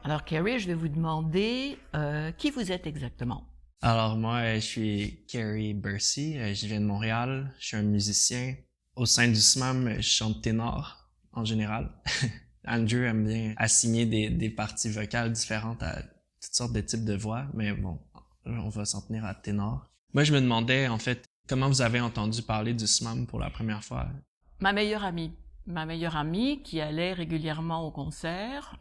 Alors Kerry, je vais vous demander qui vous êtes exactement. Alors moi, je suis Kerry Bursey, je viens de Montréal, je suis un musicien. Au sein du SMAM, je chante ténor en général. Andrew aime bien assigner des parties vocales différentes à toutes sortes de types de voix, mais bon, on va s'en tenir à ténor. Moi, je me demandais en fait comment vous avez entendu parler du SMAM pour la première fois. Ma meilleure amie qui allait régulièrement au concert,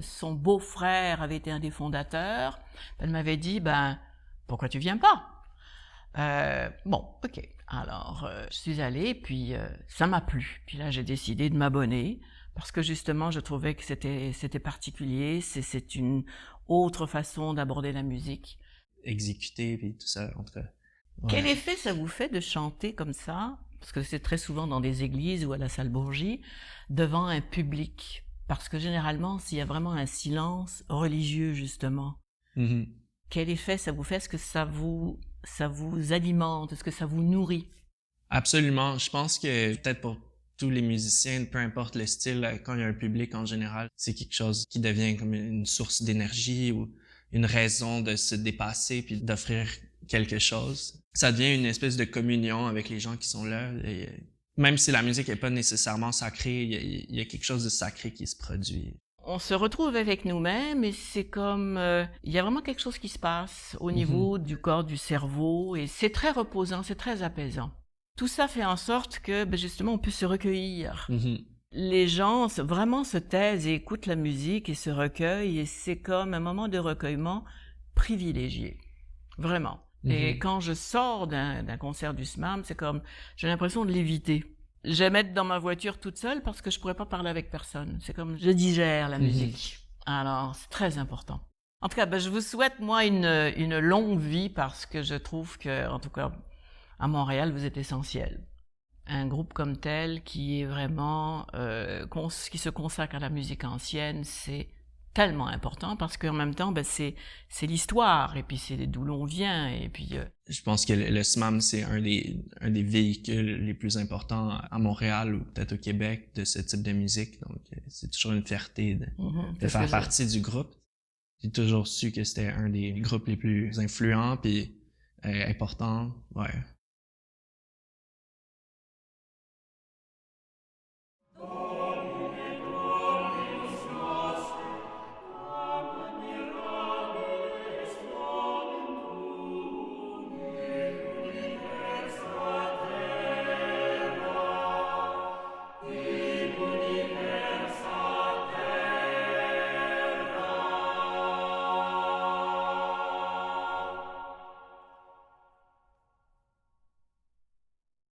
son beau-frère avait été un des fondateurs, elle m'avait dit, pourquoi tu viens pas? Bon, ok. Alors, je suis allée, puis ça m'a plu. Puis là, j'ai décidé de m'abonner, parce que justement, je trouvais que c'était particulier, c'est une autre façon d'aborder la musique. Exécuter, puis tout ça, en tout cas. Ouais. Quel effet ça vous fait de chanter comme ça, parce que c'est très souvent dans des églises ou à la salle Bourgie, devant un public? Parce que généralement, s'il y a vraiment un silence religieux, justement, quel effet ça vous fait? Est-ce que ça vous alimente? Est-ce que ça vous nourrit? Absolument. Je pense que peut-être pour tous les musiciens, peu importe le style, quand il y a un public en général, c'est quelque chose qui devient comme une source d'énergie ou une raison de se dépasser puis d'offrir quelque chose. Ça devient une espèce de communion avec les gens qui sont là. Et même si la musique est pas nécessairement sacrée, il y a quelque chose de sacré qui se produit. On se retrouve avec nous-mêmes et c'est comme... il y a vraiment quelque chose qui se passe au niveau du corps, du cerveau, et c'est très reposant, c'est très apaisant. Tout ça fait en sorte que, justement, on peut se recueillir. Les gens vraiment se taisent et écoutent la musique et se recueillent, et c'est comme un moment de recueillement privilégié. Vraiment. Et quand je sors d'un concert du SMAM, c'est comme... j'ai l'impression de léviter. J'aime être dans ma voiture toute seule parce que je pourrais pas parler avec personne. C'est comme je digère la musique. Alors, c'est très important. En tout cas, je vous souhaite, moi, une longue vie parce que je trouve que, en tout cas, à Montréal, vous êtes essentiel. Un groupe comme tel qui est vraiment, qui se consacre à la musique ancienne, c'est tellement important parce qu'en même temps, c'est l'histoire et puis c'est d'où l'on vient et puis... Je pense que le SMAM, c'est un des véhicules les plus importants à Montréal ou peut-être au Québec de ce type de musique. Donc, c'est toujours une fierté de faire partie du groupe. J'ai toujours su que c'était un des groupes les plus influents puis importants. Ouais.